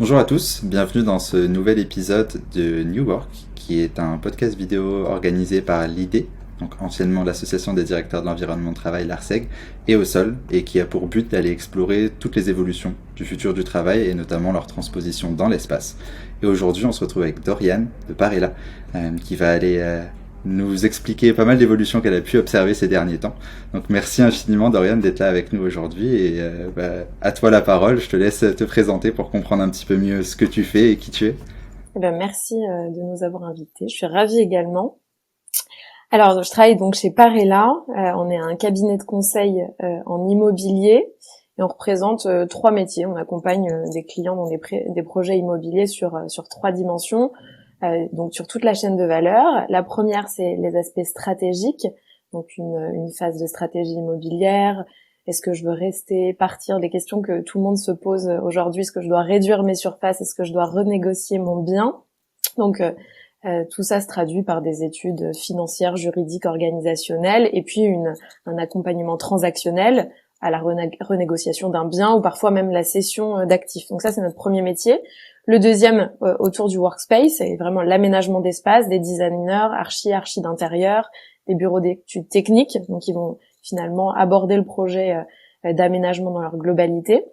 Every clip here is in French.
Bonjour à tous, bienvenue dans ce nouvel épisode de New Work, qui est un podcast vidéo organisé par l'IDE, donc anciennement l'Association des directeurs de l'environnement de travail, l'ARCEG, et au sol, et qui a pour but d'aller explorer toutes les évolutions du futur du travail et notamment leur transposition dans l'espace. Et aujourd'hui, on se retrouve avec Doriane de Parella, qui va aller nous expliquer pas mal d'évolutions qu'elle a pu observer ces derniers temps. Donc merci infiniment Doriane d'être là avec nous aujourd'hui et à toi la parole, je te laisse te présenter pour comprendre un petit peu mieux ce que tu fais et qui tu es. Eh ben, merci de nous avoir invités. Je suis ravie également. Alors, je travaille donc chez Parella. On est un cabinet de conseil en immobilier et on représente trois métiers. On accompagne des clients dans des projets immobiliers sur trois dimensions, donc sur toute la chaîne de valeur. La première, c'est les aspects stratégiques, donc une phase de stratégie immobilière. Est-ce que je veux rester, partir, des questions que tout le monde se pose aujourd'hui. Est-ce que je dois réduire mes surfaces? Est-ce que je dois renégocier mon bien? Donc, tout ça se traduit par des études financières, juridiques, organisationnelles, et puis un accompagnement transactionnel à la renégociation d'un bien ou parfois même la cession d'actifs. Donc ça, c'est notre premier métier. Le deuxième, autour du workspace, c'est vraiment l'aménagement d'espace, des designers, archi d'intérieur, des bureaux d'études techniques, donc ils vont finalement aborder le projet d'aménagement dans leur globalité.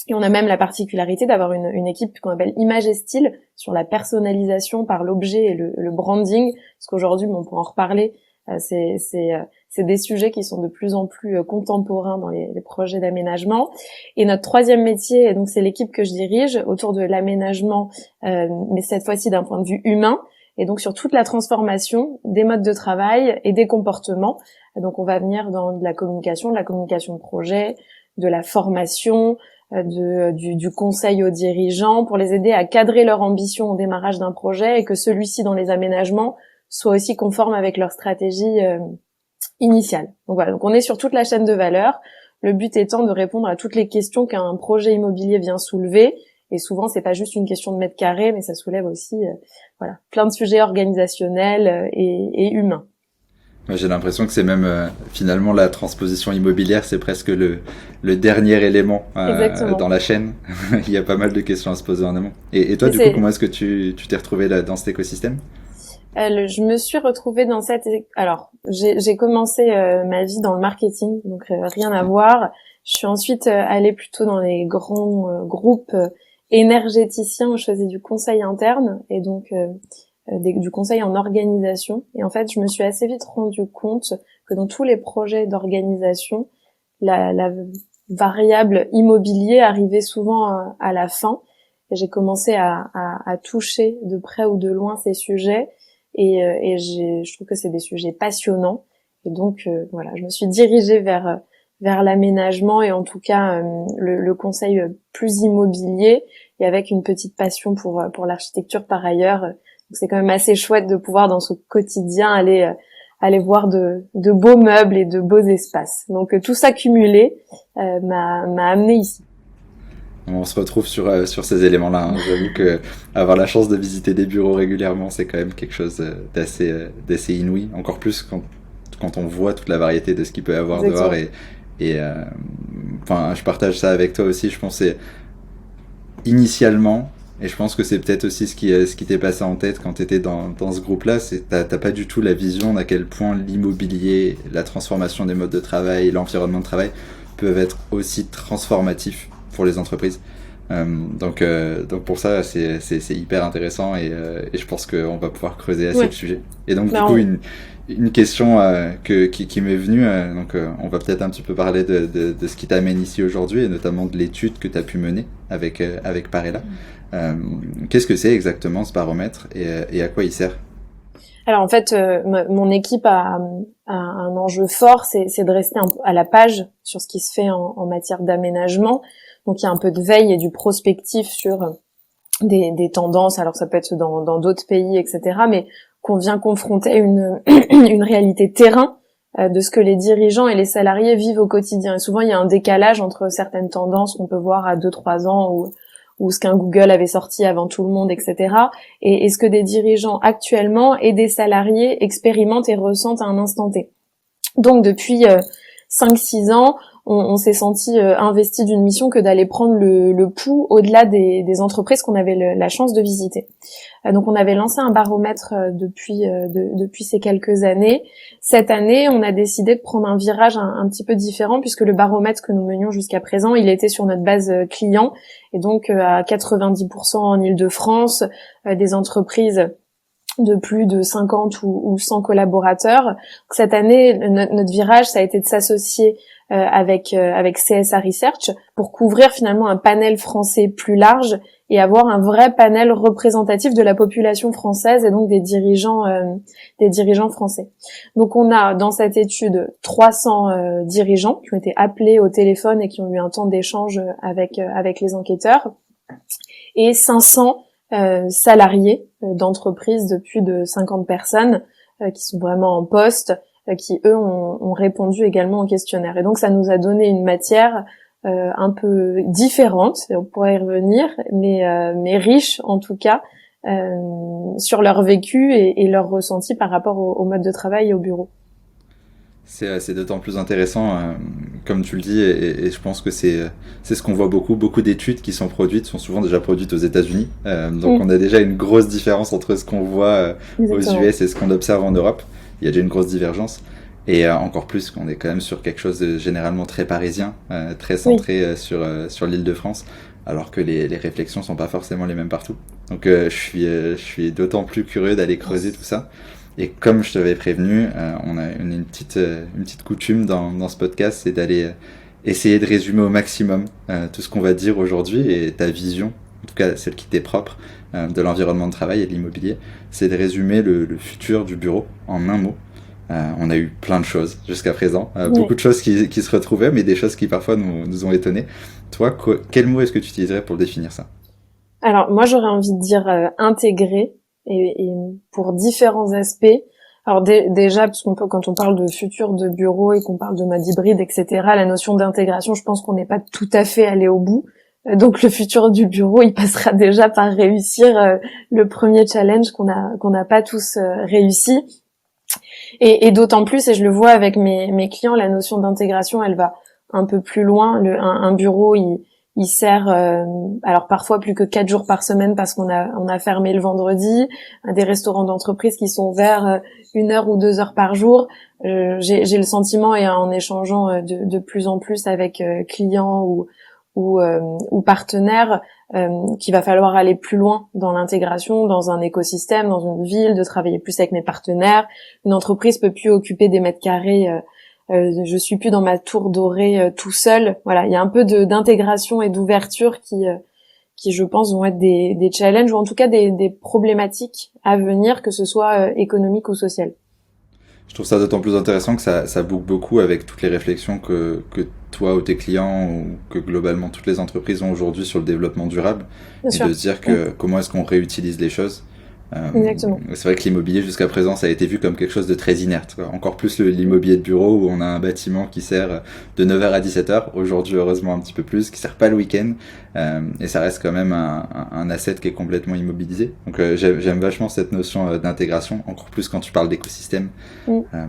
Et on a même la particularité d'avoir une équipe qu'on appelle image et style sur la personnalisation par l'objet et le branding, parce qu'aujourd'hui, on pourra en reparler, c'est des sujets qui sont de plus en plus contemporains dans les projets d'aménagement. Et notre troisième métier, donc c'est l'équipe que je dirige autour de l'aménagement, mais cette fois-ci d'un point de vue humain, et donc sur toute la transformation des modes de travail et des comportements. Donc on va venir dans de la communication de projet, de la formation, du conseil aux dirigeants pour les aider à cadrer leur ambition au démarrage d'un projet et que celui-ci dans les aménagements soit aussi conforme avec leur stratégie initiale. Donc voilà, donc on est sur toute la chaîne de valeur, le but étant de répondre à toutes les questions qu'un projet immobilier vient soulever, et souvent c'est pas juste une question de mètre carré, mais ça soulève aussi voilà, plein de sujets organisationnels et humains. Moi, j'ai l'impression que c'est même finalement la transposition immobilière, c'est presque le dernier élément dans Exactement. la chaîne. Il y a pas mal de questions à se poser en amont. Et toi, Mais du coup, c'est comment est-ce que tu t'es retrouvé là, dans cet écosystème? Je me suis retrouvée dans Alors, j'ai commencé ma vie dans le marketing, donc rien à voir. Je suis ensuite allée plutôt dans les grands groupes énergéticiens où je faisais du conseil interne et donc du conseil en organisation. Et en fait, je me suis assez vite rendu compte que dans tous les projets d'organisation, la variable immobilier arrivait souvent à la fin. Et j'ai commencé à toucher de près ou de loin ces sujets. Je trouve que c'est des sujets passionnants. Et donc, voilà, je me suis dirigée vers l'aménagement et en tout cas le conseil plus immobilier et avec une petite passion pour l'architecture par ailleurs. Donc c'est quand même assez chouette de pouvoir dans ce quotidien aller voir de beaux meubles et de beaux espaces. Donc tout ça cumulé m'a amené ici. On se retrouve sur ces éléments-là, hein. J'avoue que avoir la chance de visiter des bureaux régulièrement, c'est quand même quelque chose d'assez inouï. Encore plus quand on voit toute la variété de ce qu'il peut y avoir dehors. Exactement. Enfin, je partage ça avec toi aussi. Je pensais initialement, et je pense que c'est peut-être aussi ce qui t'est passé en tête quand tu étais dans ce groupe-là, c'est t'as pas du tout la vision d'à quel point l'immobilier, la transformation des modes de travail, l'environnement de travail peuvent être aussi transformatifs pour les entreprises. Donc pour ça, c'est hyper intéressant et je pense qu'on va pouvoir creuser assez Oui. le sujet. Et donc du Ben, coup, une question qui m'est venue, on va peut-être un petit peu parler de ce qui t'amène ici aujourd'hui et notamment de l'étude que tu as pu mener avec Parella. Qu'est-ce que c'est exactement ce baromètre et à quoi il sert? Alors en fait, mon équipe a un enjeu fort, c'est de rester à la page sur ce qui se fait en matière d'aménagement. Donc il y a un peu de veille et du prospectif sur des tendances. Alors ça peut être dans d'autres pays, etc. Mais qu'on vient confronter une réalité terrain de ce que les dirigeants et les salariés vivent au quotidien. Et souvent il y a un décalage entre certaines tendances qu'on peut voir à 2-3 ans ou ce qu'un Google avait sorti avant tout le monde, etc. Et ce que des dirigeants actuellement et des salariés expérimentent et ressentent à un instant T. Donc depuis 5-6 ans, on s'est senti investi d'une mission que d'aller prendre le pouls au-delà des entreprises qu'on avait la chance de visiter. Donc on avait lancé un baromètre depuis ces quelques années. Cette année, on a décidé de prendre un virage un petit peu différent, puisque le baromètre que nous menions jusqu'à présent, il était sur notre base client, et donc à 90% en Île-de-France, des entreprises de plus de 50 ou 100 collaborateurs. Donc, cette année, notre virage, ça a été de s'associer avec CSA Research pour couvrir finalement un panel français plus large et avoir un vrai panel représentatif de la population française et donc des dirigeants français. Donc on a dans cette étude 300 dirigeants qui ont été appelés au téléphone et qui ont eu un temps d'échange avec les enquêteurs, et 500 salariés d'entreprises de plus de 50 personnes qui sont vraiment en poste, qui eux ont répondu également au questionnaire. Et donc ça nous a donné une matière un peu différente, on pourrait y revenir, mais riche en tout cas sur leur vécu et leur ressenti par rapport au mode de travail et au bureau. C'est d'autant plus intéressant, comme tu le dis, et je pense que c'est ce qu'on voit beaucoup d'études qui sont produites, sont souvent déjà produites aux États-Unis. Donc on a déjà une grosse différence entre ce qu'on voit aux US et ce qu'on observe en Europe. Il y a déjà une grosse divergence. Et encore plus qu'on est quand même sur quelque chose de généralement très parisien, très centré sur l'Île-de-France, alors que les réflexions sont pas forcément les mêmes partout. Donc je suis d'autant plus curieux d'aller creuser tout ça. Et comme je t'avais prévenu, on a une petite coutume dans ce podcast, c'est d'aller essayer de résumer au maximum tout ce qu'on va dire aujourd'hui, et ta vision, en tout cas celle qui t'est propre, de l'environnement de travail et de l'immobilier, c'est de résumer le futur du bureau en un mot. On a eu plein de choses jusqu'à présent, beaucoup de choses qui se retrouvaient, mais des choses qui parfois nous ont étonnés. Toi, quel mot est-ce que tu utiliserais pour définir ça? Alors moi j'aurais envie de dire intégré, et pour différents aspects. Alors déjà, parce qu'on peut, quand on parle de futur de bureau et qu'on parle de mode hybride, etc., la notion d'intégration, je pense qu'on n'est pas tout à fait allé au bout. Donc le futur du bureau, il passera déjà par réussir le premier challenge qu'on n'a pas tous réussi. Et d'autant plus, et je le vois avec mes clients, la notion d'intégration, elle va un peu plus loin. Un bureau, il sert alors parfois plus que 4 jours par semaine parce qu'on a fermé le vendredi, des restaurants d'entreprise qui sont ouverts 1 heure ou 2 heures par jour. J'ai le sentiment, et en échangeant de plus en plus avec clients ou partenaires, qu'il va falloir aller plus loin dans l'intégration, dans un écosystème, dans une ville, de travailler plus avec mes partenaires. Une entreprise peut plus occuper des mètres carrés. Je suis plus dans ma tour dorée tout seul. Voilà, il y a un peu d'intégration et d'ouverture qui je pense vont être des challenges, ou en tout cas des problématiques à venir, que ce soit économique ou social. Je trouve ça d'autant plus intéressant que ça boucle beaucoup avec toutes les réflexions que toi ou tes clients, ou que globalement toutes les entreprises ont aujourd'hui sur le développement durable. Bien sûr. De se dire que comment est-ce qu'on réutilise les choses. Exactement. C'est vrai que l'immobilier jusqu'à présent ça a été vu comme quelque chose de très inerte, quoi. Encore plus l'immobilier de bureau où on a un bâtiment qui sert de 9h à 17h, aujourd'hui heureusement un petit peu plus, qui sert pas le week-end, et ça reste quand même un asset qui est complètement immobilisé. Donc j'aime vachement cette notion d'intégration, encore plus quand tu parles d'écosystème,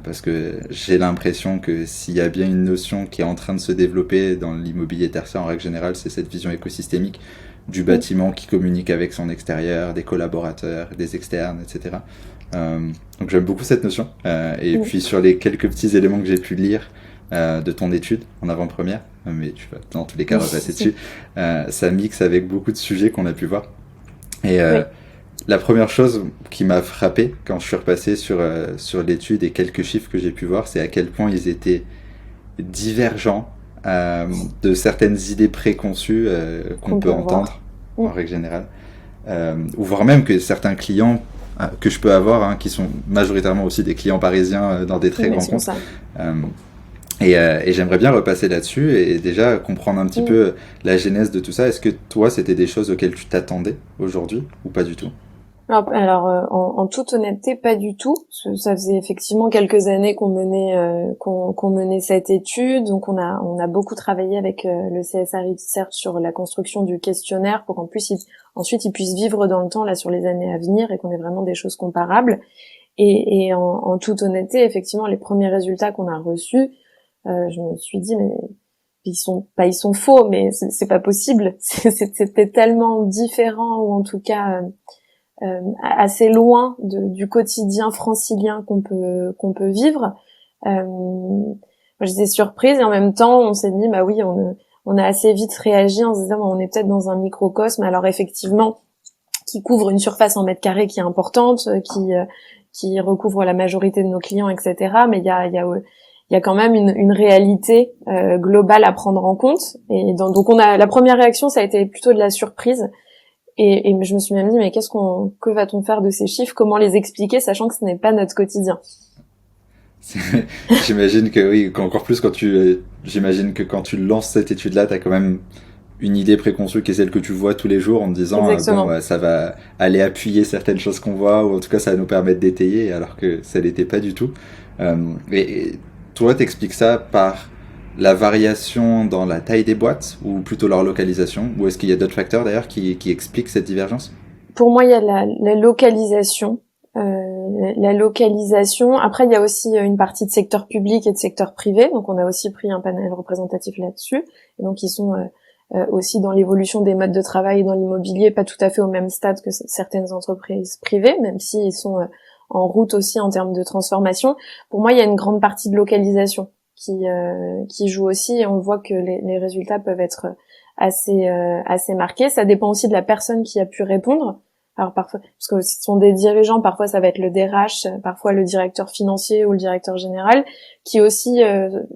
parce que j'ai l'impression que s'il y a bien une notion qui est en train de se développer dans l'immobilier tertiaire en règle générale, c'est cette vision écosystémique du bâtiment qui communique avec son extérieur, des collaborateurs, des externes, etc. Donc j'aime beaucoup cette notion. Et puis sur les quelques petits éléments que j'ai pu lire de ton étude en avant-première, mais tu vas dans tous les cas repasser dessus, ça mixe avec beaucoup de sujets qu'on a pu voir. Et la première chose qui m'a frappé quand je suis repassé sur l'étude et quelques chiffres que j'ai pu voir, c'est à quel point ils étaient divergents de certaines idées préconçues qu'on peut entendre en règle générale, ou voire même que certains clients que je peux avoir, qui sont majoritairement aussi des clients parisiens dans des très grands comptes, et j'aimerais bien repasser là-dessus et déjà comprendre un petit peu la genèse de tout ça. Est-ce que toi c'était des choses auxquelles tu t'attendais aujourd'hui ou pas du tout? Alors en toute honnêteté, pas du tout. Ça faisait effectivement quelques années qu'on menait cette étude, donc on a beaucoup travaillé avec le CSA Research sur la construction du questionnaire pour qu'en plus ensuite il puisse vivre dans le temps là sur les années à venir et qu'on ait vraiment des choses comparables. Et en toute honnêteté, effectivement, les premiers résultats qu'on a reçus, je me suis dit mais ils sont faux, mais c'est pas possible. C'était tellement différent, ou en tout cas assez loin du quotidien francilien qu'on peut vivre. Moi, j'étais surprise, et en même temps, on s'est dit, bah oui, on a assez vite réagi en se disant, on est peut-être dans un microcosme. Alors effectivement, qui couvre une surface en mètres carrés qui est importante, qui recouvre la majorité de nos clients, etc. Mais il y a quand même une réalité globale à prendre en compte. Et donc la première réaction, ça a été plutôt de la surprise. Et je me suis même dit, mais que va-t-on faire de ces chiffres? Comment les expliquer, sachant que ce n'est pas notre quotidien? J'imagine que oui, encore plus j'imagine que quand tu lances cette étude-là, t'as quand même une idée préconçue qui est celle que tu vois tous les jours en te disant bon, ça va aller appuyer certaines choses qu'on voit, ou en tout cas ça va nous permettre d'étayer, alors que ça l'était pas du tout. Et toi, t'expliques ça par la variation dans la taille des boîtes, ou plutôt leur localisation, ou est-ce qu'il y a d'autres facteurs d'ailleurs qui expliquent cette divergence? Pour moi, il y a la localisation. La localisation. Après, il y a aussi une partie de secteur public et de secteur privé. Donc, on a aussi pris un panel représentatif là-dessus. Et donc, ils sont aussi dans l'évolution des modes de travail et dans l'immobilier, pas tout à fait au même stade que certaines entreprises privées, même s'ils sont en route aussi en termes de transformation. Pour moi, il y a une grande partie de localisation qui joue aussi, et on voit que les résultats peuvent être assez marqués. Ça dépend aussi de la personne qui a pu répondre. Alors parfois, parce que ce sont des dirigeants, parfois ça va être le DRH, parfois le directeur financier ou le directeur général, qui aussi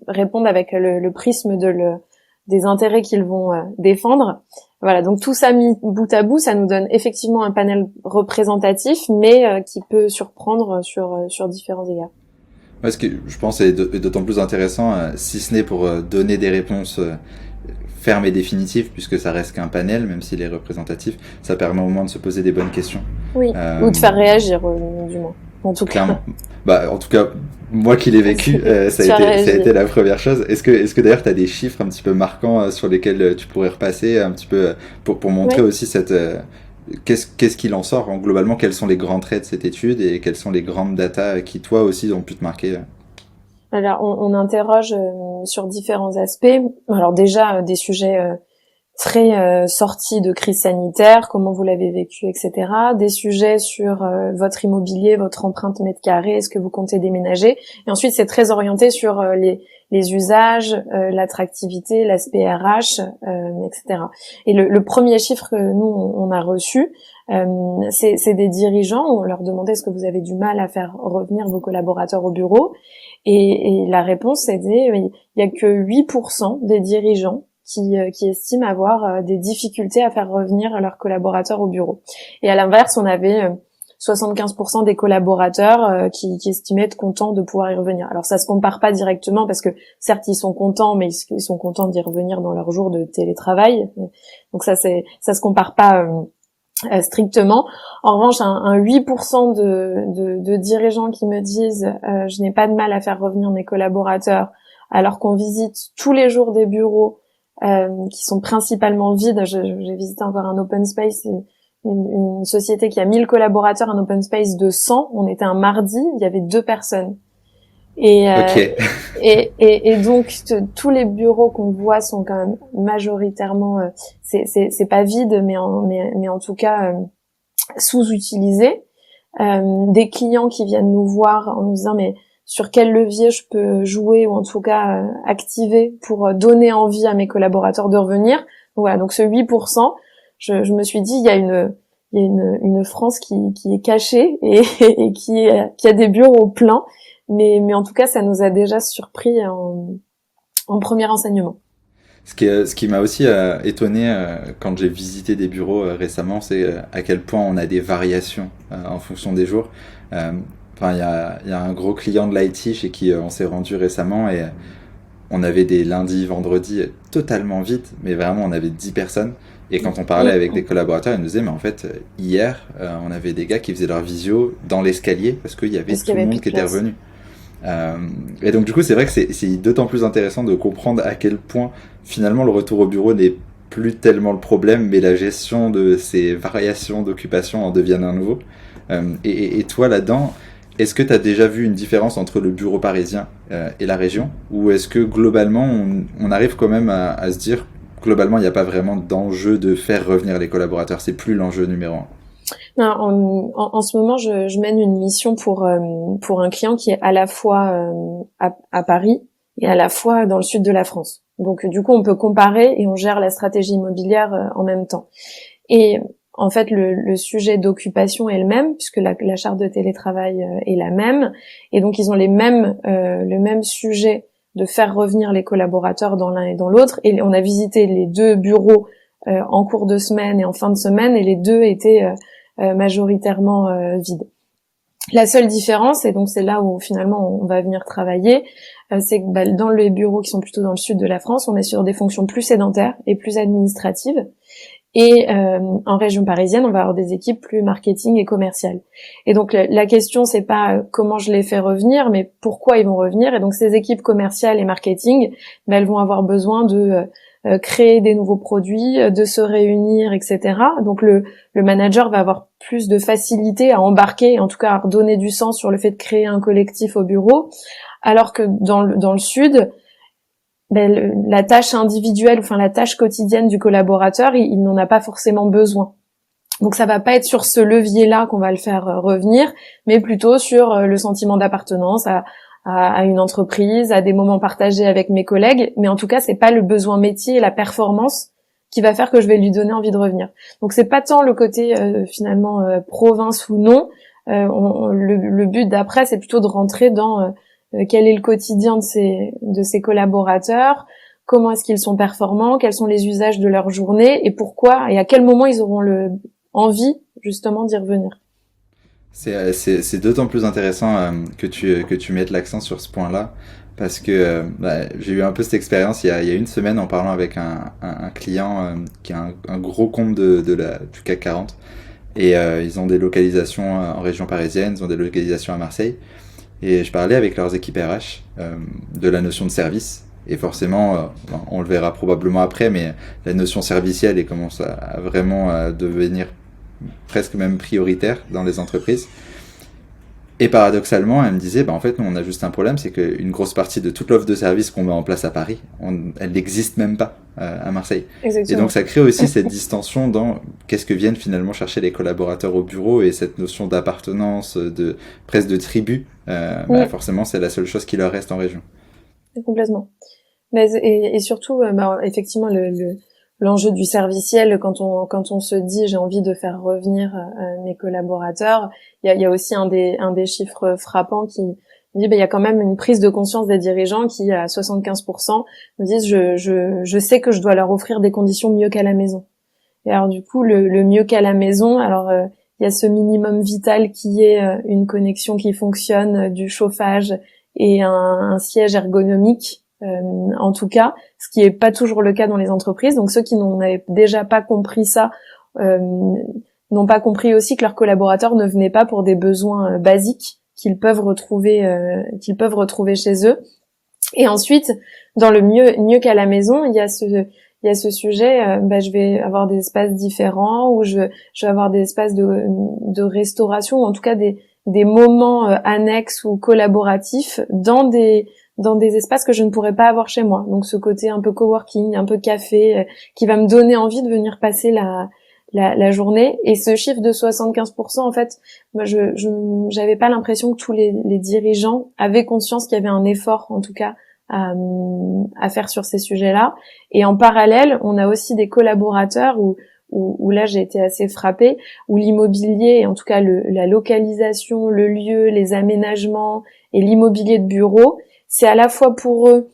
répondent avec le prisme des intérêts qu'ils vont défendre. Voilà, donc tout ça mis bout à bout, ça nous donne effectivement un panel représentatif, mais qui peut surprendre sur différents égards. Ouais, ce que je pense est d'autant plus intéressant, si ce n'est pour donner des réponses ferme et définitive, puisque ça reste qu'un panel, même s'il est représentatif, ça permet au moins de se poser des bonnes questions. Oui, ou de faire réagir, du moins. En tout cas. En tout cas, moi qui l'ai vécu, ça a été la première chose. Est-ce que d'ailleurs tu as des chiffres un petit peu marquants sur lesquels tu pourrais repasser un petit peu pour montrer aussi cette qu'est-ce qu'il en sort globalement, quels sont les grands traits de cette étude et quelles sont les grandes datas qui toi aussi ont pu te marquer? Alors, on interroge sur différents aspects. Alors déjà, des sujets très sortis de crise sanitaire, comment vous l'avez vécu, etc. Des sujets sur votre immobilier, votre empreinte mètre carré, est-ce que vous comptez déménager? Et ensuite, c'est très orienté sur les usages, l'attractivité, l'aspect RH, etc. Et le premier chiffre que nous, on a reçu, c'est des dirigeants où on leur demandait est-ce que vous avez du mal à faire revenir vos collaborateurs au bureau, et la réponse c'était il y a que 8% des dirigeants qui estiment avoir des difficultés à faire revenir leurs collaborateurs au bureau. Et à l'inverse, on avait 75% des collaborateurs qui estimaient être contents de pouvoir y revenir. Alors ça se compare pas directement, parce que certes ils sont contents, mais ils sont contents d'y revenir dans leur jour de télétravail. Donc ça se compare pas strictement. En revanche, un 8% de dirigeants qui me disent je n'ai pas de mal à faire revenir mes collaborateurs, alors qu'on visite tous les jours des bureaux qui sont principalement vides. J'ai visité encore un open space, une société qui a 1000 collaborateurs, un open space de 100. On était un mardi, il y avait 2 personnes. Et donc tous les bureaux qu'on voit sont quand même majoritairement c'est pas vide, mais en tout cas sous-utilisés. Des clients qui viennent nous voir en nous disant mais sur quel levier je peux jouer, ou en tout cas activer pour donner envie à mes collaborateurs de revenir. Voilà, donc ce 8%, je me suis dit il y a une France qui est cachée et qui a des bureaux pleins. Mais en tout cas, ça nous a déjà surpris en premier enseignement. Ce qui m'a aussi étonné quand j'ai visité des bureaux récemment, c'est à quel point on a des variations en fonction des jours. Enfin, il y a un gros client de l'IT chez qui on s'est rendu récemment, et on avait des lundis, vendredis totalement vides, mais vraiment on avait 10 personnes. Et quand on parlait avec des collaborateurs, ils nous disaient mais en fait hier on avait des gars qui faisaient leur visio dans l'escalier parce qu'il y avait tout le monde qui était revenu. Et donc du coup c'est vrai que c'est d'autant plus intéressant de comprendre à quel point finalement le retour au bureau n'est plus tellement le problème, mais la gestion de ces variations d'occupation en deviennent un nouveau. Et toi là-dedans, est-ce que tu as déjà vu une différence entre le bureau parisien et la région? Ou est-ce que globalement, on arrive quand même à se dire, globalement, il n'y a pas vraiment d'enjeu de faire revenir les collaborateurs, c'est plus l'enjeu numéro un? Non, en ce moment, je mène une mission pour un client qui est à la fois à Paris et à la fois dans le sud de la France. Donc du coup, on peut comparer et on gère la stratégie immobilière en même temps. Et en fait, le sujet d'occupation est le même puisque la charte de télétravail est la même, et donc ils ont le même sujet de faire revenir les collaborateurs dans l'un et dans l'autre. Et on a visité les deux bureaux en cours de semaine et en fin de semaine, et les deux étaient majoritairement vides. La seule différence, et donc c'est là où finalement on va venir travailler, c'est que dans les bureaux qui sont plutôt dans le sud de la France, on est sur des fonctions plus sédentaires et plus administratives. Et en région parisienne, on va avoir des équipes plus marketing et commerciales. Et donc la question, c'est pas comment je les fais revenir, mais pourquoi ils vont revenir. Et donc ces équipes commerciales et marketing, elles vont avoir besoin de créer des nouveaux produits, de se réunir, etc. Donc le manager va avoir plus de facilité à embarquer, en tout cas à redonner du sens sur le fait de créer un collectif au bureau, alors que dans le sud, la tâche individuelle, enfin la tâche quotidienne du collaborateur, il n'en a pas forcément besoin. Donc ça va pas être sur ce levier-là qu'on va le faire revenir, mais plutôt sur le sentiment d'appartenance à une entreprise, à des moments partagés avec mes collègues. Mais en tout cas, c'est pas le besoin métier et la performance qui va faire que je vais lui donner envie de revenir. Donc c'est pas tant le côté finalement province ou non. Le but d'après, c'est plutôt de rentrer dans quel est le quotidien de ces collaborateurs, comment est-ce qu'ils sont performants, quels sont les usages de leur journée et pourquoi et à quel moment ils auront envie justement d'y revenir. C'est d'autant plus intéressant que tu mettes l'accent sur ce point-là, parce que j'ai eu un peu cette expérience il y a une semaine en parlant avec un client qui a un gros compte du CAC 40, et ils ont des localisations en région parisienne, ils ont des localisations à Marseille, et je parlais avec leurs équipes RH de la notion de service. Et forcément, on le verra probablement après, mais la notion servicielle commence à vraiment devenir presque même prioritaire dans les entreprises. Et paradoxalement, elle me disait, en fait, nous, on a juste un problème, c'est qu'une grosse partie de toute l'offre de service qu'on met en place à Paris, elle n'existe même pas à Marseille. Exactement. Et donc, ça crée aussi cette distension dans qu'est-ce que viennent finalement chercher les collaborateurs au bureau, et cette notion d'appartenance, presque de tribu. Forcément, c'est la seule chose qui leur reste en région. Complètement. Mais, et surtout, effectivement, l'enjeu du serviciel, quand on se dit j'ai envie de faire revenir mes collaborateurs, il y a aussi un des chiffres frappants qui dit il y a quand même une prise de conscience des dirigeants qui à 75% me disent je sais que je dois leur offrir des conditions mieux qu'à la maison. Et alors du coup le mieux qu'à la maison, alors il y a ce minimum vital qui est une connexion qui fonctionne, du chauffage et un siège ergonomique. En tout cas, ce qui est pas toujours le cas dans les entreprises. Donc ceux qui n'en avaient déjà pas compris ça n'ont pas compris aussi que leurs collaborateurs ne venaient pas pour des besoins basiques qu'ils peuvent retrouver chez eux. Et ensuite, dans le mieux qu'à la maison, il y a ce sujet. Je vais avoir des espaces différents, ou je vais avoir des espaces de restauration, ou en tout cas des moments annexes ou collaboratifs dans des espaces que je ne pourrais pas avoir chez moi. Donc ce côté un peu coworking, un peu café, qui va me donner envie de venir passer la journée. Et ce chiffre de 75%, en fait, moi j'avais pas l'impression que tous les dirigeants avaient conscience qu'il y avait un effort, en tout cas, à faire sur ces sujets-là. Et en parallèle, on a aussi des collaborateurs où là j'ai été assez frappée, où l'immobilier, en tout cas la localisation, le lieu, les aménagements et l'immobilier de bureau, c'est à la fois pour eux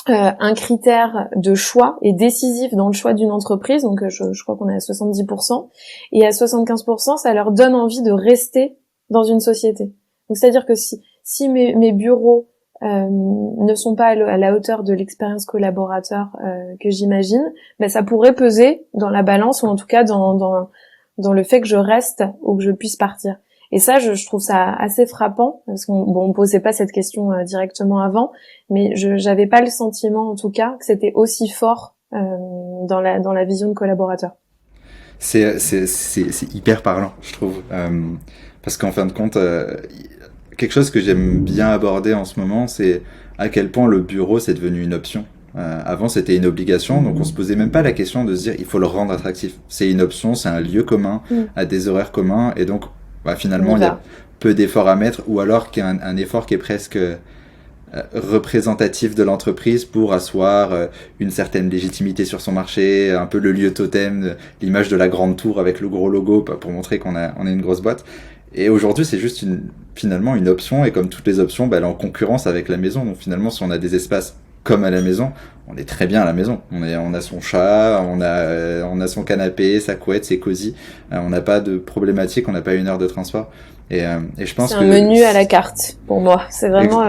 un critère de choix et décisif dans le choix d'une entreprise. Donc je crois qu'on est à 70%, et à 75%, ça leur donne envie de rester dans une société. Donc c'est-à-dire que si mes bureaux ne sont pas à la hauteur de l'expérience collaborateur que j'imagine, ça pourrait peser dans la balance, ou en tout cas dans le fait que je reste ou que je puisse partir. Et ça, je trouve ça assez frappant, parce qu'on posait pas cette question directement avant, mais j'avais pas le sentiment, en tout cas, que c'était aussi fort dans la vision de collaborateur. C'est hyper parlant, je trouve, parce qu'en fin de compte, quelque chose que j'aime bien aborder en ce moment, c'est à quel point le bureau c'est devenu une option. Avant c'était une obligation, donc on se posait même pas la question de se dire il faut le rendre attractif. C'est une option, c'est un lieu commun, à des horaires communs, et donc finalement il y a peu d'efforts à mettre, ou alors qu'il y a un effort qui est presque représentatif de l'entreprise pour asseoir une certaine légitimité sur son marché, un peu le lieu totem, l'image de la grande tour avec le gros logo pour montrer qu'on est une grosse boîte. Et aujourd'hui, c'est juste finalement une option, et comme toutes les options, elle est en concurrence avec la maison. Donc finalement, si on a des espaces comme à la maison, on est très bien à la maison. On a son chat, on a son canapé, sa couette, c'est cosy. On n'a pas de problématique, on n'a pas 1 heure de transport. Et je pense c'est un menu à la carte pour moi. C'est vraiment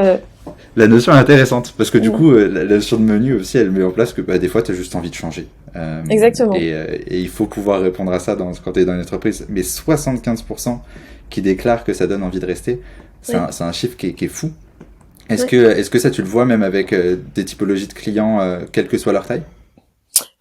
la notion est intéressante parce que du coup la notion de menu aussi, elle met en place que des fois tu as juste envie de changer. Exactement. Et il faut pouvoir répondre à ça quand tu es dans une entreprise. Mais 75% qui déclarent que ça donne envie de rester, c'est un chiffre qui est fou. Est-ce que ça tu le vois même avec des typologies de clients, quelle que soit leur taille?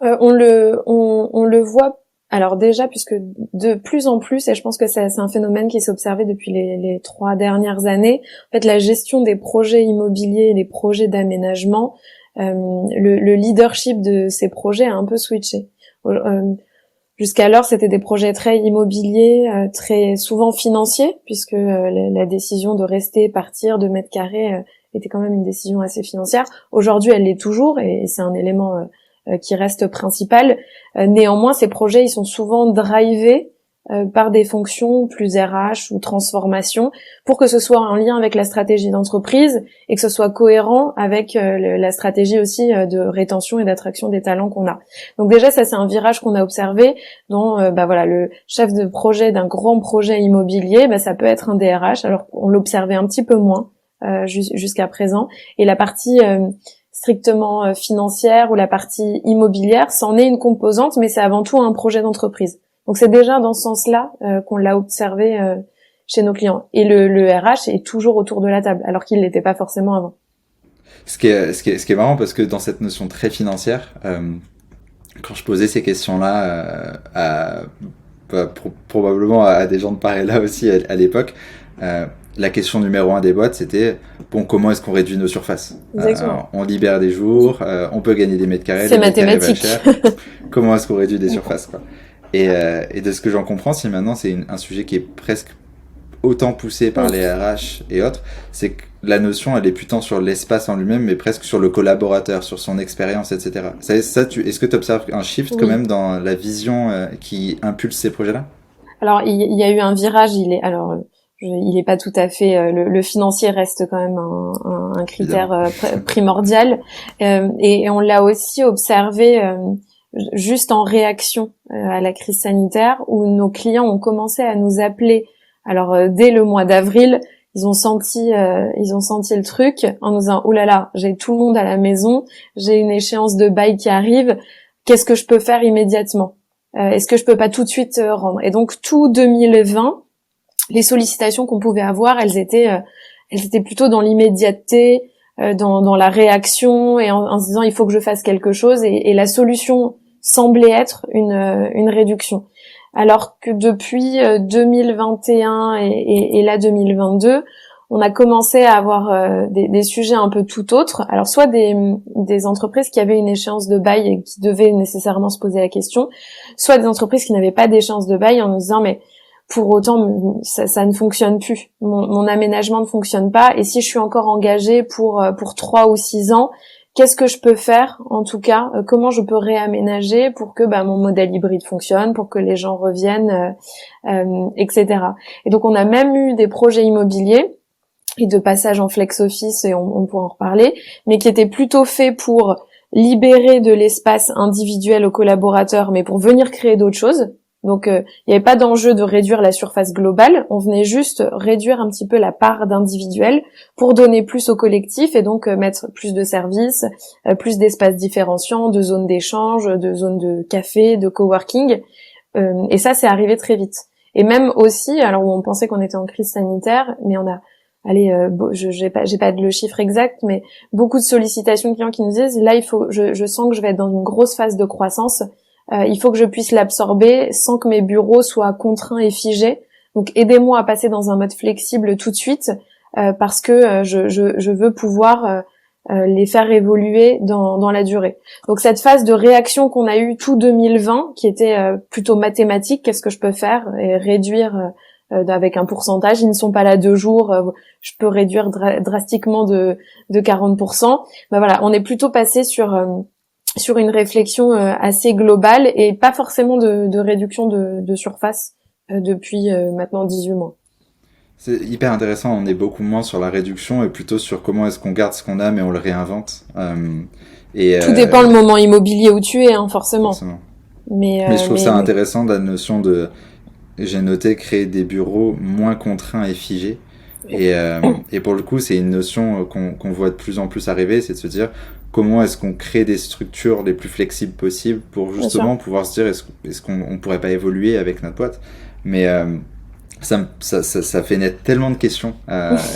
On le voit. Alors déjà, puisque de plus en plus, et je pense que c'est un phénomène qui s'est observé depuis les 3 dernières années, en fait, la gestion des projets immobiliers et des projets d'aménagement, le leadership de ces projets a un peu switché. Jusqu'alors, c'était des projets très immobiliers, très souvent financiers, puisque la décision de rester, partir, de mètres carrés était quand même une décision assez financière. Aujourd'hui, elle l'est toujours, et c'est un élément qui reste principal. Néanmoins, ces projets, ils sont souvent drivés par des fonctions plus RH ou transformation, pour que ce soit en lien avec la stratégie d'entreprise et que ce soit cohérent avec la stratégie aussi de rétention et d'attraction des talents qu'on a. Donc déjà, ça c'est un virage qu'on a observé, dont le chef de projet d'un grand projet immobilier, ça peut être un DRH, alors on l'observait un petit peu moins jusqu'à présent, et la partie strictement financière ou la partie immobilière, c'en est une composante, mais c'est avant tout un projet d'entreprise. Donc c'est déjà dans ce sens-là qu'on l'a observé chez nos clients. Et le RH est toujours autour de la table, alors qu'il l'était pas forcément avant. Ce qui est marrant, parce que dans cette notion très financière, quand je posais ces questions-là probablement à des gens de pareil là aussi à l'époque, la question numéro 1 des boîtes, c'était comment est-ce qu'on réduit nos surfaces? On libère des jours, on peut gagner des mètres carrés, c'est mathématique. Comment est-ce qu'on réduit des surfaces, quoi? Et de ce que j'en comprends, si maintenant c'est un sujet qui est presque autant poussé par les RH et autres, c'est que la notion, elle est plus tant sur l'espace en lui-même, mais presque sur le collaborateur, sur son expérience, etc. Est-ce que tu observes un shift quand même dans la vision qui impulse ces projets-là? Alors, il y a eu un virage, il est pas tout à fait, le financier reste quand même un critère primordial, et on l'a aussi observé juste en réaction à la crise sanitaire, où nos clients ont commencé à nous appeler. Alors dès le mois d'avril, ils ont senti le truc en nous disant: "Oh là là, j'ai tout le monde à la maison, j'ai une échéance de bail qui arrive, qu'est-ce que je peux faire immédiatement? Est-ce que je peux pas tout de suite rendre?" Et donc tout 2020, les sollicitations qu'on pouvait avoir, elles étaient plutôt dans l'immédiateté, dans la réaction, et en se disant il faut que je fasse quelque chose, et la solution semblait être une réduction. Alors que depuis 2021 et là 2022, on a commencé à avoir des sujets un peu tout autres. Alors soit des entreprises qui avaient une échéance de bail et qui devaient nécessairement se poser la question, soit des entreprises qui n'avaient pas d'échéance de bail en nous disant: mais pour autant ça ne fonctionne plus, mon aménagement ne fonctionne pas, et si je suis encore engagée pour 3 ou 6 ans, qu'est-ce que je peux faire, en tout cas, comment je peux réaménager pour que mon modèle hybride fonctionne, pour que les gens reviennent, etc. Et donc on a même eu des projets immobiliers et de passage en flex office, et on pourra en reparler, mais qui étaient plutôt faits pour libérer de l'espace individuel aux collaborateurs, mais pour venir créer d'autres choses. Donc il n'y avait pas d'enjeu de réduire la surface globale, on venait juste réduire un petit peu la part d'individuel pour donner plus au collectif, et donc mettre plus de services, plus d'espaces différenciants, de zones d'échange, de zones de café, de coworking, et ça c'est arrivé très vite. Et même aussi, alors où on pensait qu'on était en crise sanitaire, mais on a j'ai pas le chiffre exact, mais beaucoup de sollicitations de clients qui nous disent: là je sens que je vais être dans une grosse phase de croissance, il faut que je puisse l'absorber sans que mes bureaux soient contraints et figés. Donc aidez-moi à passer dans un mode flexible tout de suite, parce que je veux pouvoir les faire évoluer dans la durée. Donc cette phase de réaction qu'on a eue tout 2020, qui était plutôt mathématique, qu'est-ce que je peux faire et réduire avec un pourcentage, ils ne sont pas là 2 jours, je peux réduire drastiquement de 40%. Ben voilà, on est plutôt passé sur une réflexion assez globale et pas forcément de réduction de surface depuis maintenant 18 mois. C'est hyper intéressant, on est beaucoup moins sur la réduction et plutôt sur comment est-ce qu'on garde ce qu'on a mais on le réinvente. Tout dépend le moment immobilier où tu es, hein, forcément. Forcément. Mais je trouve ça intéressant la notion de, j'ai noté, créer des bureaux moins contraints et figés. Et pour le coup, c'est une notion qu'on voit de plus en plus arriver, c'est de se dire comment est-ce qu'on crée des structures les plus flexibles possibles pour justement pouvoir se dire est-ce qu'on pourrait pas évoluer avec notre boîte. Mais ça fait naître tellement de questions.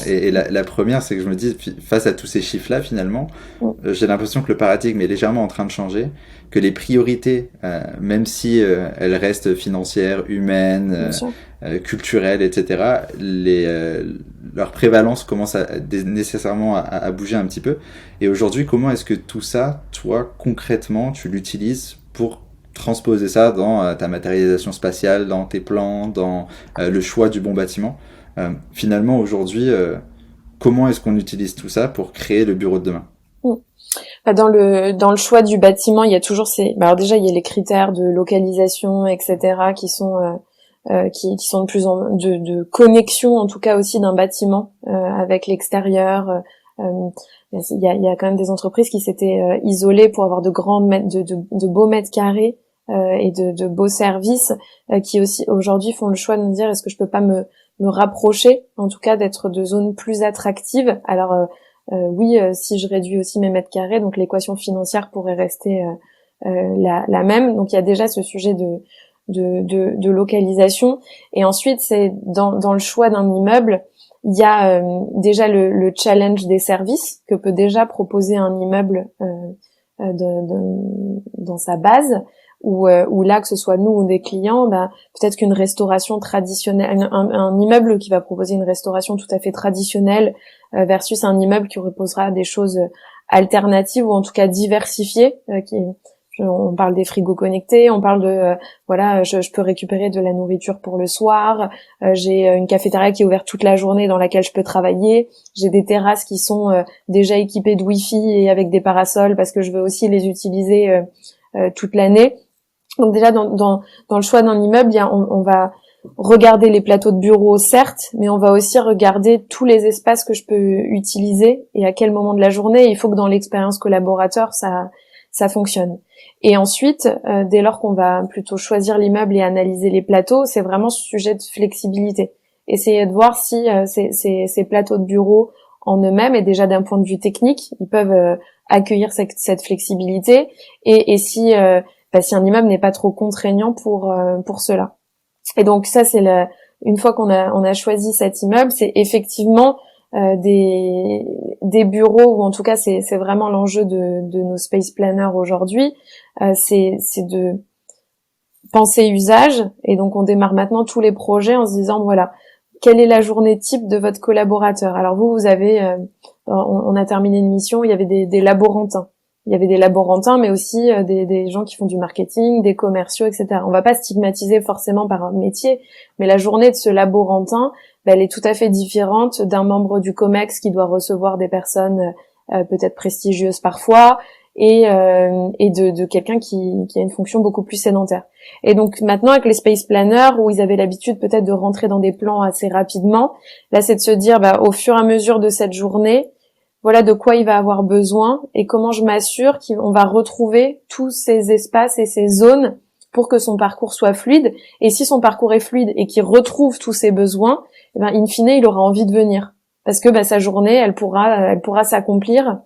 Et la première, c'est que je me dis, face à tous ces chiffres-là, finalement, j'ai l'impression que le paradigme est légèrement en train de changer, que les priorités, même si elles restent financières, humaines, culturelles, etc., leur prévalence commence nécessairement à bouger un petit peu. Et aujourd'hui, comment est-ce que tout ça, toi, concrètement, tu l'utilises pour transposer ça dans ta matérialisation spatiale, dans tes plans, dans le choix du bon bâtiment. Finalement, aujourd'hui, comment est-ce qu'on utilise tout ça pour créer le bureau de demain ? Dans le choix du bâtiment, il y a toujours alors déjà il y a les critères de localisation, etc. qui sont qui sont de plus en de connexion en tout cas aussi d'un bâtiment avec l'extérieur. Il y a quand même des entreprises qui s'étaient isolées pour avoir de beaux mètres carrés et de beaux services qui aussi aujourd'hui font le choix de me dire est-ce que je peux pas me rapprocher en tout cas d'être de zones plus attractives. Alors oui, si je réduis aussi mes mètres carrés, donc l'équation financière pourrait rester la même. Donc il y a déjà ce sujet de localisation. Et ensuite, c'est dans le choix d'un immeuble, il y a déjà le challenge des services que peut déjà proposer un immeuble dans sa base, où là, que ce soit nous ou des clients, peut-être qu'une restauration traditionnelle, un immeuble qui va proposer une restauration tout à fait traditionnelle versus un immeuble qui proposera des choses alternatives ou en tout cas diversifiées, on parle des frigos connectés, on parle de je peux récupérer de la nourriture pour le soir, j'ai une cafétéria qui est ouverte toute la journée dans laquelle je peux travailler, j'ai des terrasses qui sont déjà équipées de Wi-Fi et avec des parasols parce que je veux aussi les utiliser toute l'année. Donc déjà dans le choix d'un immeuble, on va regarder les plateaux de bureau certes, mais on va aussi regarder tous les espaces que je peux utiliser et à quel moment de la journée. Il faut que dans l'expérience collaborateur ça fonctionne. Et ensuite, dès lors qu'on va plutôt choisir l'immeuble et analyser les plateaux, c'est vraiment ce sujet de flexibilité. Essayer de voir si ces plateaux de bureau en eux-mêmes, et déjà d'un point de vue technique, ils peuvent accueillir cette flexibilité, et si un immeuble n'est pas trop contraignant pour cela. Et donc ça, c'est une fois qu'on a choisi cet immeuble, c'est effectivement des bureaux, ou en tout cas c'est vraiment l'enjeu de nos space planners aujourd'hui, c'est de penser usage. Et donc on démarre maintenant tous les projets en se disant voilà, quelle est la journée type de votre collaborateur. Alors vous avez on a terminé une mission, il y avait des laborantins. Il y avait des laborantins, mais aussi des gens qui font du marketing, des commerciaux, etc. On va pas stigmatiser forcément par un métier, mais la journée de ce laborantin, elle est tout à fait différente d'un membre du COMEX qui doit recevoir des personnes peut-être prestigieuses parfois, et de quelqu'un qui a une fonction beaucoup plus sédentaire. Et donc maintenant, avec les space planners, où ils avaient l'habitude peut-être de rentrer dans des plans assez rapidement, là c'est de se dire au fur et à mesure de cette journée, voilà de quoi il va avoir besoin et comment je m'assure qu'on va retrouver tous ces espaces et ces zones pour que son parcours soit fluide. Et si son parcours est fluide et qu'il retrouve tous ses besoins, in fine, il aura envie de venir. Parce que sa journée, elle pourra s'accomplir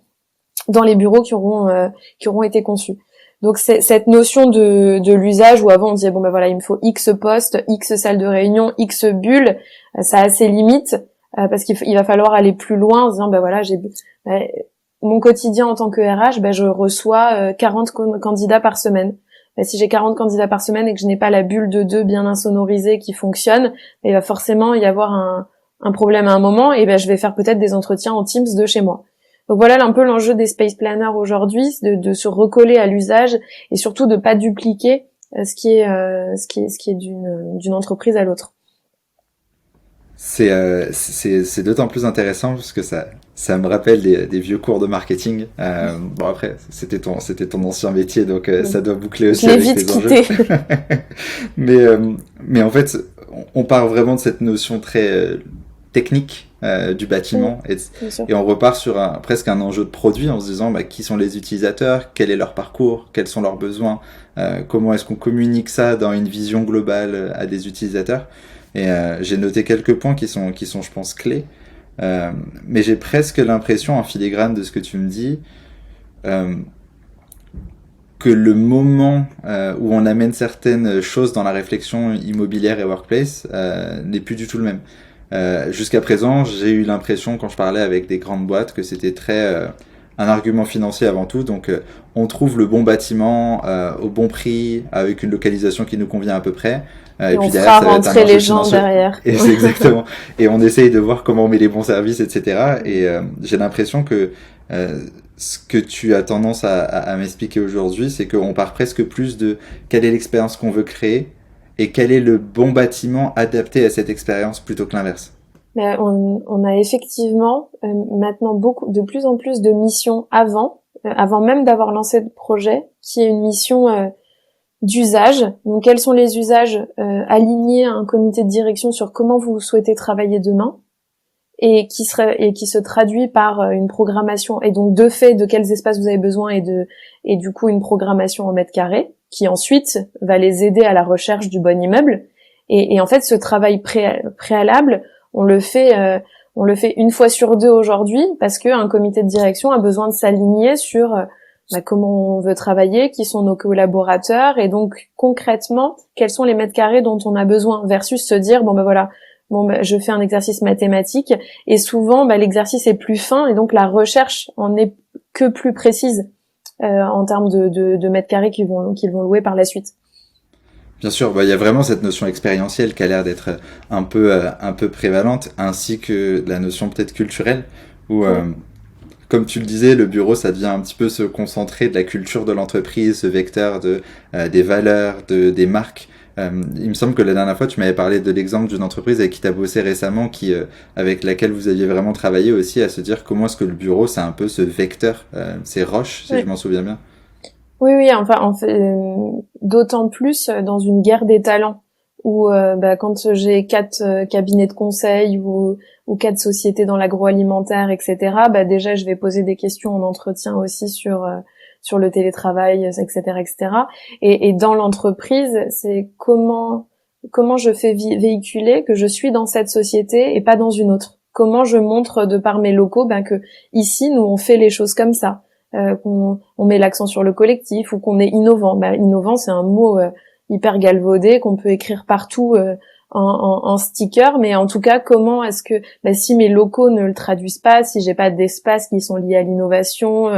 dans les bureaux qui auront été conçus. Donc c'est cette notion de l'usage où avant on disait il me faut X postes, X salles de réunion, X bulles, ça a ses limites. Parce qu'il va falloir aller plus loin en se disant mon quotidien en tant que RH, je reçois 40 candidats par semaine. Si j'ai 40 candidats par semaine et que je n'ai pas la bulle de 2 bien insonorisée qui fonctionne, il va forcément y avoir un problème à un moment, et ben je vais faire peut-être des entretiens en Teams de chez moi. Donc voilà un peu l'enjeu des space planners aujourd'hui, de se recoller à l'usage et surtout de pas dupliquer ce qui est d'une entreprise à l'autre. C'est d'autant plus intéressant parce que ça me rappelle des vieux cours de marketing. Bon après, c'était ton ancien métier, donc ça doit boucler aussi avec tes enjeux. Mais en fait, on part vraiment de cette notion très technique du bâtiment et on repart sur presque un enjeu de produit en se disant qui sont les utilisateurs, quel est leur parcours, quels sont leurs besoins, comment est-ce qu'on communique ça dans une vision globale à des utilisateurs. Et j'ai noté quelques points qui sont je pense clés, mais j'ai presque l'impression en filigrane de ce que tu me dis que le moment où on amène certaines choses dans la réflexion immobilière et workplace n'est plus du tout le même. Jusqu'à présent, j'ai eu l'impression quand je parlais avec des grandes boîtes que c'était très un argument financier avant tout. Donc on trouve le bon bâtiment au bon prix avec une localisation qui nous convient à peu près. Et puis on derrière, fera rentrer les gens derrière. Et c'est exactement. Et on essaye de voir comment on met les bons services, etc. Et j'ai l'impression que ce que tu as tendance à m'expliquer aujourd'hui, c'est qu'on part presque plus de quelle est l'expérience qu'on veut créer et quel est le bon bâtiment adapté à cette expérience plutôt que l'inverse. On a effectivement maintenant de plus en plus de missions avant même d'avoir lancé le projet, qui est une mission d'usage. Donc quels sont les usages alignés à un comité de direction sur comment vous souhaitez travailler demain, et qui se traduit par une programmation, et donc de fait de quels espaces vous avez besoin, et du coup une programmation en mètres carrés qui ensuite va les aider à la recherche du bon immeuble. Et en fait ce travail préalable, on le fait une fois sur deux aujourd'hui, parce que un comité de direction a besoin de s'aligner sur comment on veut travailler, qui sont nos collaborateurs, et donc concrètement quels sont les mètres carrés dont on a besoin, versus se dire je fais un exercice mathématique, et souvent l'exercice est plus fin, et donc la recherche en est que plus précise en termes de mètres carrés qu'ils vont louer par la suite. Bien sûr, il y a vraiment cette notion expérientielle qui a l'air d'être un peu prévalente, ainsi que la notion peut-être culturelle, où comme tu le disais, le bureau, ça devient un petit peu se concentrer de la culture de l'entreprise, ce vecteur des valeurs, des marques. Il me semble que la dernière fois, tu m'avais parlé de l'exemple d'une entreprise avec qui tu as bossé récemment, avec laquelle vous aviez vraiment travaillé aussi, à se dire comment est-ce que le bureau, c'est un peu ce vecteur, ces roches, si je m'en souviens bien. Oui, enfin, en fait, d'autant plus dans une guerre des talents, où quand j'ai 4 cabinets de conseil ou 4 sociétés dans l'agroalimentaire, etc., déjà je vais poser des questions en entretien aussi sur le télétravail, etc., etc. Et dans l'entreprise, c'est comment je fais véhiculer que je suis dans cette société et pas dans une autre. Comment je montre de par mes locaux que ici nous on fait les choses comme ça, qu'on met l'accent sur le collectif, ou qu'on est innovant. Innovant, c'est un mot hyper galvaudé qu'on peut écrire partout en sticker, mais en tout cas comment est-ce que si mes locaux ne le traduisent pas, si j'ai pas d'espace qui sont liés à l'innovation,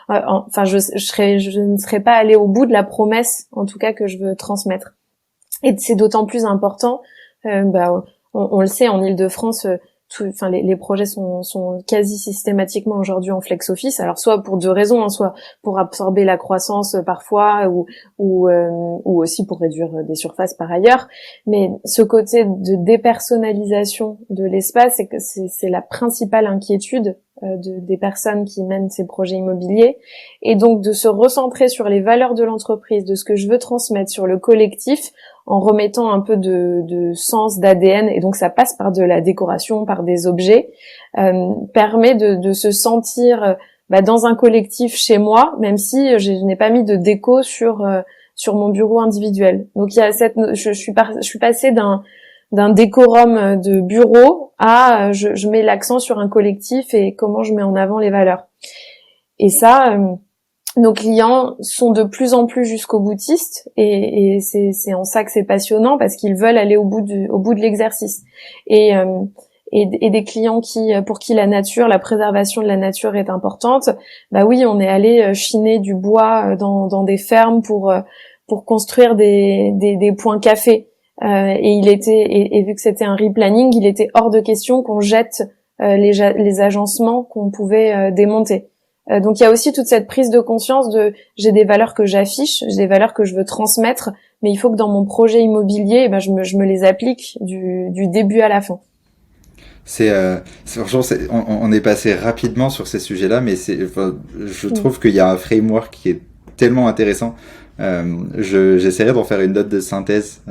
je ne serais pas allée au bout de la promesse en tout cas que je veux transmettre. Et c'est d'autant plus important, on le sait, en Île-de-France, les projets sont quasi systématiquement aujourd'hui en flex office. Alors soit pour 2 raisons, soit pour absorber la croissance parfois, ou aussi pour réduire des surfaces par ailleurs. Mais ce côté de dépersonnalisation de l'espace, c'est la principale inquiétude des personnes qui mènent ces projets immobiliers, et donc de se recentrer sur les valeurs de l'entreprise, de ce que je veux transmettre, sur le collectif, en remettant un peu de sens, d'ADN, et donc ça passe par de la décoration, par des objets, permet de se sentir dans un collectif chez moi, même si je n'ai pas mis de déco sur mon bureau individuel. Donc il y a je suis passée d'un décorum de bureau à je mets l'accent sur un collectif et comment je mets en avant les valeurs. Et ça, nos clients sont de plus en plus jusqu'au boutiste, et c'est en ça que c'est passionnant, parce qu'ils veulent aller au bout de l'exercice. Et des clients pour qui la préservation de la nature est importante, oui, on est allé chiner du bois dans des fermes pour construire des points café. et vu que c'était un replanning, il était hors de question qu'on jette les agencements qu'on pouvait démonter. Donc il y a aussi toute cette prise de conscience de j'ai des valeurs que j'affiche, j'ai des valeurs que je veux transmettre, mais il faut que dans mon projet immobilier, je me les applique du début à la fin. Franchement, on est passé rapidement sur ces sujets-là, mais je trouve qu'il y a un framework qui est tellement intéressant. J'essaierai d'en faire une note de synthèse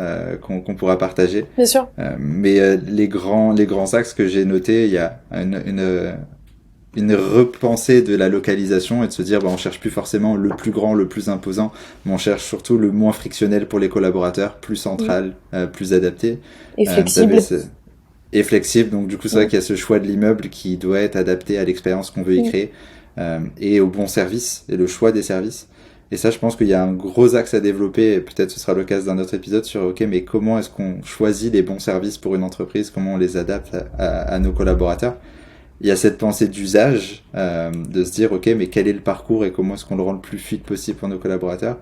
qu'on pourra partager. Bien sûr. Mais les grands axes que j'ai notés, il y a une repensée de la localisation et de se dire on cherche plus forcément le plus grand, le plus imposant, mais on cherche surtout le moins frictionnel pour les collaborateurs, plus central, plus adapté. Et flexible. Et flexible, donc du coup c'est vrai qu'il y a ce choix de l'immeuble qui doit être adapté à l'expérience qu'on veut y créer et au bon service et le choix des services. Et ça, je pense qu'il y a un gros axe à développer, et peut-être ce sera l'occasion d'un autre épisode sur ok, mais comment est-ce qu'on choisit les bons services pour une entreprise, comment on les adapte à nos collaborateurs. Il y a cette pensée d'usage, de se dire ok, mais quel est le parcours et comment est-ce qu'on le rend le plus fluide possible pour nos collaborateurs.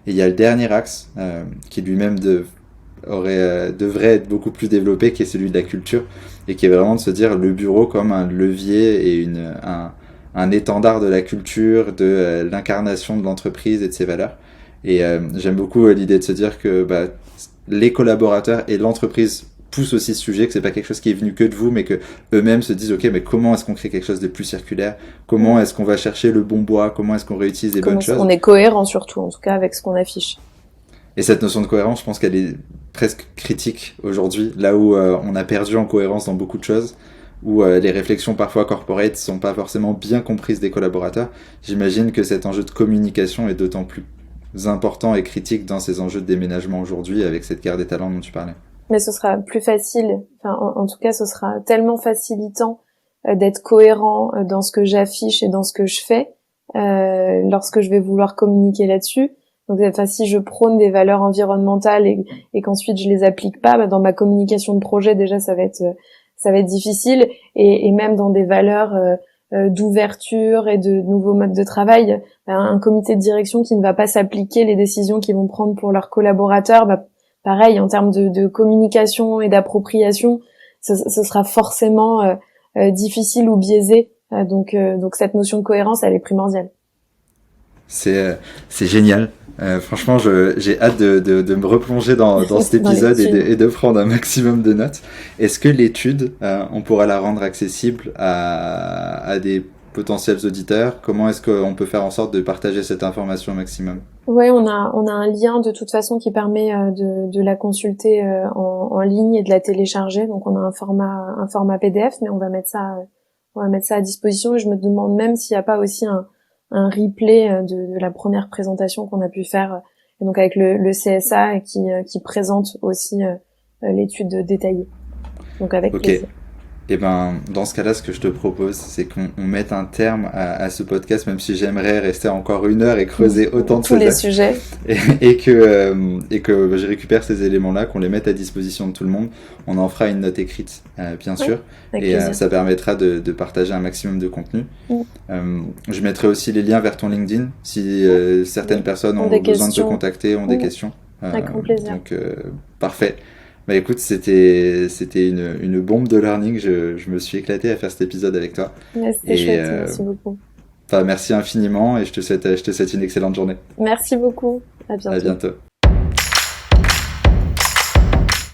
Et il y a le dernier axe qui lui-même devrait être beaucoup plus développé, qui est celui de la culture, et qui est vraiment de se dire le bureau comme un levier et un étendard de la culture, de l'incarnation de l'entreprise et de ses valeurs. Et j'aime beaucoup l'idée de se dire que les collaborateurs et l'entreprise poussent aussi ce sujet, que c'est pas quelque chose qui est venu que de vous, mais que eux-mêmes se disent ok, mais comment est-ce qu'on crée quelque chose de plus circulaire, comment est-ce qu'on va chercher le bon bois, comment est-ce qu'on réutilise les bonnes choses. On est cohérent surtout, en tout cas avec ce qu'on affiche. Et cette notion de cohérence, je pense qu'elle est presque critique aujourd'hui, là où on a perdu en cohérence dans beaucoup de choses, où les réflexions parfois corporate sont pas forcément bien comprises des collaborateurs. J'imagine que cet enjeu de communication est d'autant plus important et critique dans ces enjeux de déménagement aujourd'hui, avec cette guerre des talents dont tu parlais. Mais ce sera plus facile, en tout cas ce sera tellement facilitant d'être cohérent dans ce que j'affiche et dans ce que je fais lorsque je vais vouloir communiquer là-dessus. Donc si je prône des valeurs environnementales et qu'ensuite je les applique pas, dans ma communication de projet déjà ça va être difficile, et même dans des valeurs d'ouverture et de nouveaux modes de travail, un comité de direction qui ne va pas s'appliquer les décisions qu'ils vont prendre pour leurs collaborateurs, pareil en termes de communication et d'appropriation, ce sera forcément difficile ou biaisé. Donc cette notion de cohérence, elle est primordiale. C'est génial. Franchement, j'ai hâte de me replonger dans cet épisode et de prendre un maximum de notes. Est-ce que l'étude, on pourra la rendre accessible à des potentiels auditeurs? Comment est-ce qu'on peut faire en sorte de partager cette information au maximum? Ouais, on a un lien de toute façon qui permet de la consulter en ligne et de la télécharger. Donc on a un format PDF, mais on va mettre ça à disposition. Et je me demande même s'il n'y a pas aussi un replay de la première présentation qu'on a pu faire, et donc avec le CSA qui présente aussi l'étude détaillée. Donc avec plaisir. Et dans ce cas-là, ce que je te propose, c'est qu'on mette un terme à ce podcast, même si j'aimerais rester encore 1 heure et creuser autant de tous les sujets. Et que je récupère ces éléments-là, qu'on les mette à disposition de tout le monde. On en fera une note écrite, bien sûr. Et ça permettra de partager un maximum de contenu. Je mettrai aussi les liens vers ton LinkedIn, si certaines personnes ont besoin de te contacter, ont des questions. Avec grand plaisir. Donc, parfait. Écoute, c'était une bombe de learning. Je me suis éclaté à faire cet épisode avec toi. C'était chouette, merci beaucoup. Merci infiniment et je te souhaite une excellente journée. Merci beaucoup. À bientôt. À bientôt.